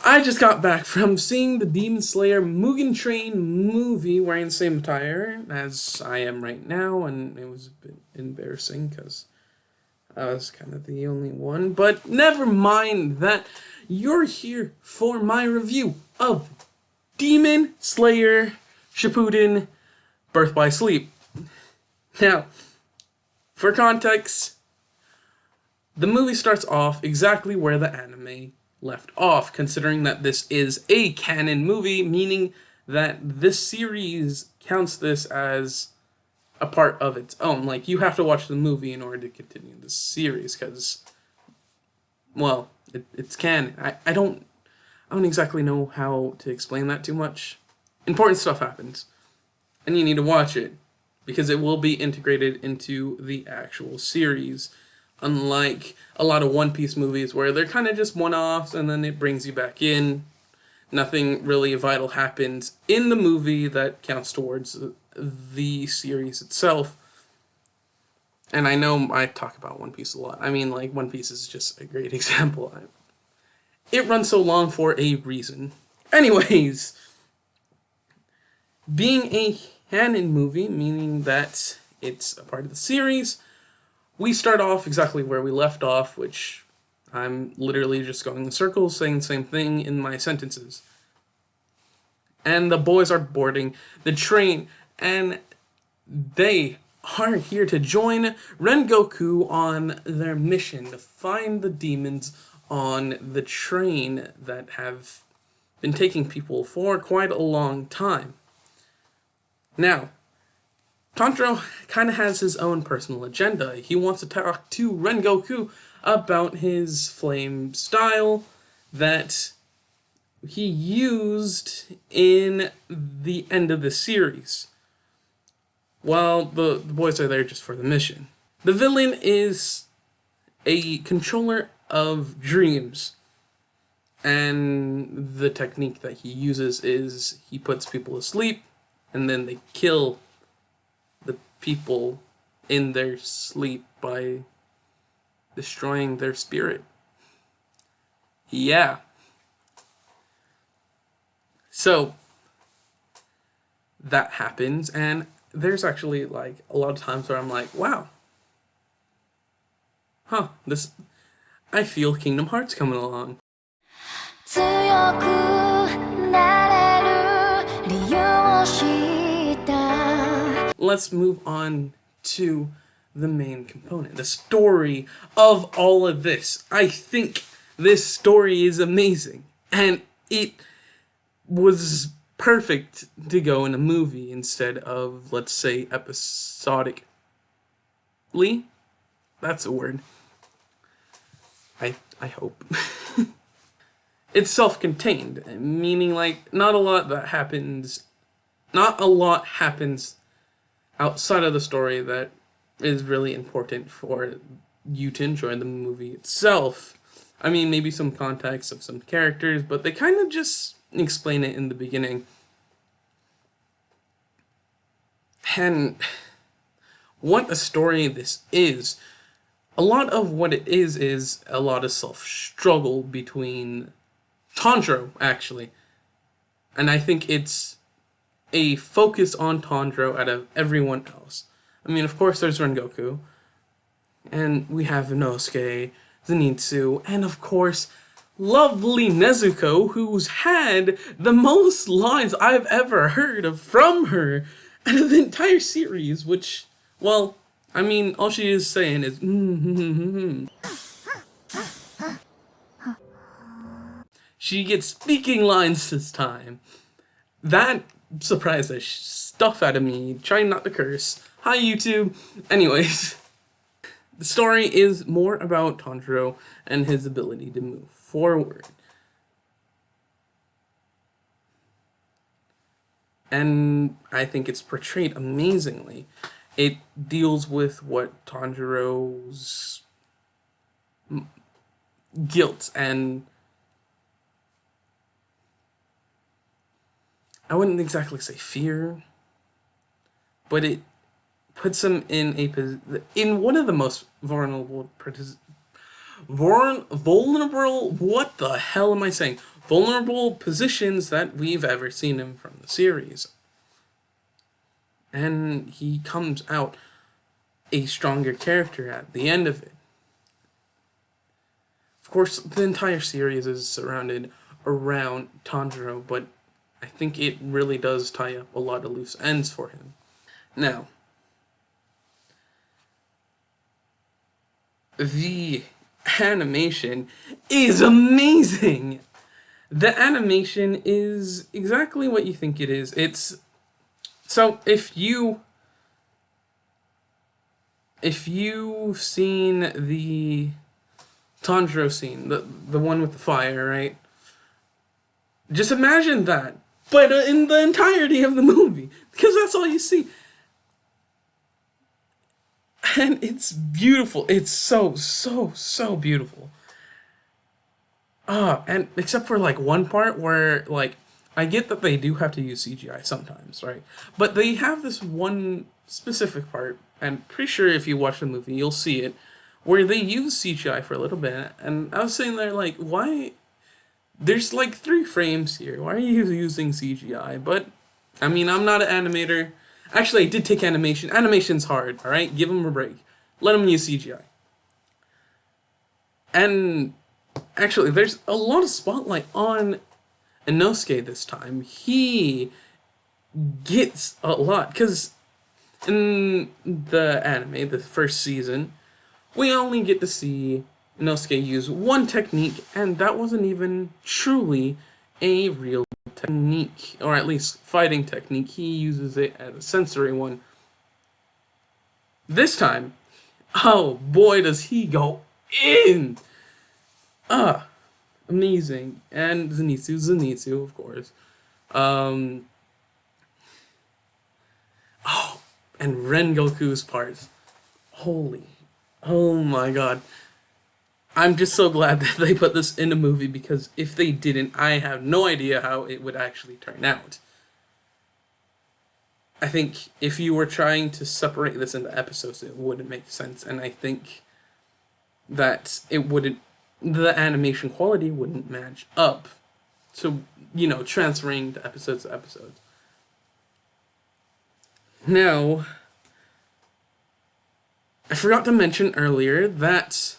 I just got back from seeing the Demon Slayer Mugen Train movie wearing the same attire as I am right now, and it was a bit embarrassing because I was kind of the only one. But never mind that. You're here for my review of Demon Slayer Shippuden Birth by Sleep. Now, for context, the movie starts off exactly where the anime left off, considering that this is a canon movie, meaning that this series counts this as a part of its own. Like, you have to watch the movie in order to continue this series, because, well, it's canon. I don't exactly know how to explain that too much. Important stuff happens, and you need to watch it, because it will be integrated into the actual series. Unlike a lot of One Piece movies where they're kind of just one-offs and then it brings you back in. Nothing really vital happens in the movie that counts towards the series itself. And I know I talk about One Piece a lot. I mean, like, One Piece is just a great example. It runs so long for a reason. Anyways, being a canon movie, meaning that it's a part of the series, we start off exactly where we left off, which I'm literally just going in circles, saying the same thing in my sentences. And the boys are boarding the train, and they are here to join Rengoku on their mission to find the demons on the train that have been taking people for quite a long time. Now, Tanjiro kind of has his own personal agenda. He wants to talk to Rengoku about his flame style that he used in the end of the series, while the boys are there just for the mission. The villain is a controller of dreams, and the technique that he uses is he puts people asleep, and then they kill the people in their sleep by destroying their spirit. Yeah. So that happens, and there's actually like a lot of times where I'm like, wow. I feel Kingdom Hearts coming along. Let's move on to the main component, the story of all of this. I think this story is amazing, and it was perfect to go in a movie instead of, let's say, episodically. That's a word. I hope. It's self-contained, meaning like not a lot happens outside of the story that is really important for you to enjoy the movie itself. I mean, maybe some context of some characters, but they kind of just explain it in the beginning. And what a story this is. A lot of what it is a lot of self-struggle between Tanjiro, actually. And I think it's a focus on Tanjiro out of everyone else. I mean, of course, there's Rengoku, and we have Inosuke, Zenitsu, and of course, lovely Nezuko, who's had the most lines I've ever heard of from her out of the entire series, which, well, I mean, all she is saying is She gets speaking lines this time. That surprised the stuff out of me, trying not to curse. Hi, YouTube. Anyways, the story is more about Tanjiro and his ability to move forward. And I think it's portrayed amazingly. It deals with what Tanjiro's guilt and I wouldn't exactly say fear, but it puts him in one of the most vulnerable, what the hell am I saying? vulnerable positions that we've ever seen him from the series. And he comes out a stronger character at the end of it. Of course, the entire series is surrounded around Tanjiro, but I think it really does tie up a lot of loose ends for him. Now, the animation is amazing! The animation is exactly what you think it is. So if you've seen the Tanjiro scene, the one with the fire, right? Just imagine that, but in the entirety of the movie, because that's all you see. And it's beautiful. It's so beautiful. And except for like one part where like I get that they do have to use CGI sometimes, right? But they have this one specific part, I'm pretty sure if you watch the movie you'll see it, where they use CGI for a little bit, and I was sitting there like, why? There's like 3 frames here. Why are you using CGI? But I mean, I'm not an animator. Actually, I did take animation. Animation's hard, all right? Give them a break. Let them use CGI. And actually, there's a lot of spotlight on Inosuke this time. He gets a lot, because in the anime, the first season, we only get to see Inosuke use one technique, and that wasn't even truly a real technique, or at least fighting technique. He uses it as a sensory one. This time, oh boy, does he go in! Amazing. And Zenitsu, of course. And Rengoku's parts. Oh my god. I'm just so glad that they put this in a movie, because if they didn't, I have no idea how it would actually turn out. I think if you were trying to separate this into episodes, it wouldn't make sense, and I think that the animation quality wouldn't match up to, transferring to episodes. Now, I forgot to mention earlier that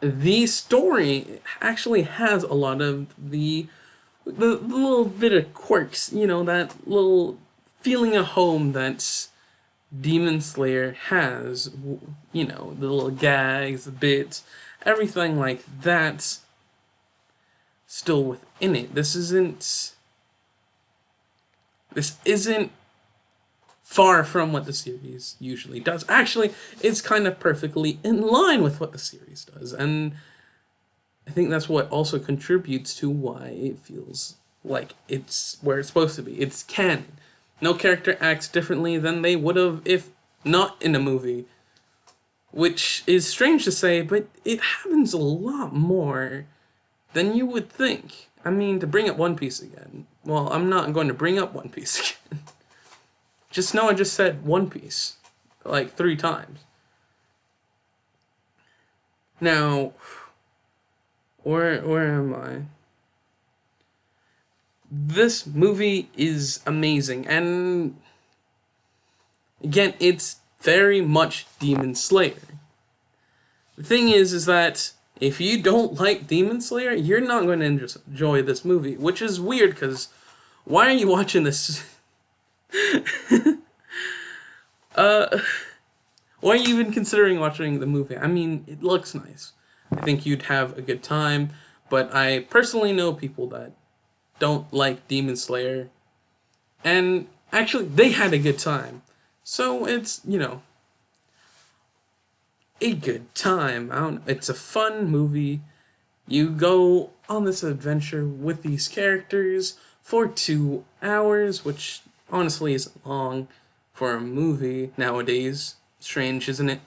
the story actually has a lot of the little bit of quirks, that little feeling of home that Demon Slayer has, the little gags, the bits, everything like that still within it. This isn't far from what the series usually does. Actually, it's kind of perfectly in line with what the series does, and I think that's what also contributes to why it feels like it's where it's supposed to be. It's canon. No character acts differently than they would have if not in a movie, which is strange to say, but it happens a lot more than you would think. I mean, to bring up One Piece again, well, I'm not going to bring up One Piece again. Just know I just said One Piece like 3 times. Now, where am I? This movie is amazing, and again, it's very much Demon Slayer. The thing is that if you don't like Demon Slayer, you're not going to enjoy this movie, which is weird, because why are you watching this? Why are you even considering watching the movie? I mean, it looks nice. I think you'd have a good time, but I personally know people that don't like Demon Slayer, and actually, they had a good time. So it's, a good time. It's a fun movie. You go on this adventure with these characters for 2 hours, which honestly isn't long for a movie nowadays. Strange, isn't it?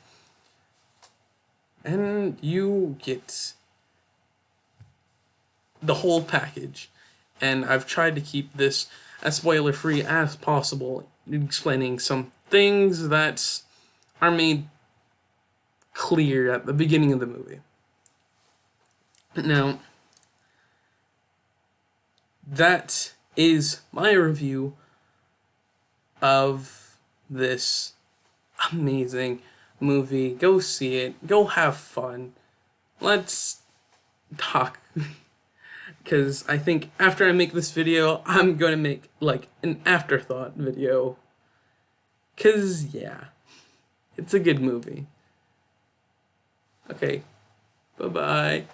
And you get the whole package. And I've tried to keep this as spoiler-free as possible, explaining some things that are made clear at the beginning of the movie. Now, that is my review of this amazing movie. Go see it. Go have fun. Let's talk. Because I think after I make this video, I'm going to make, like, an afterthought video. Because, yeah, it's a good movie. Okay, bye-bye.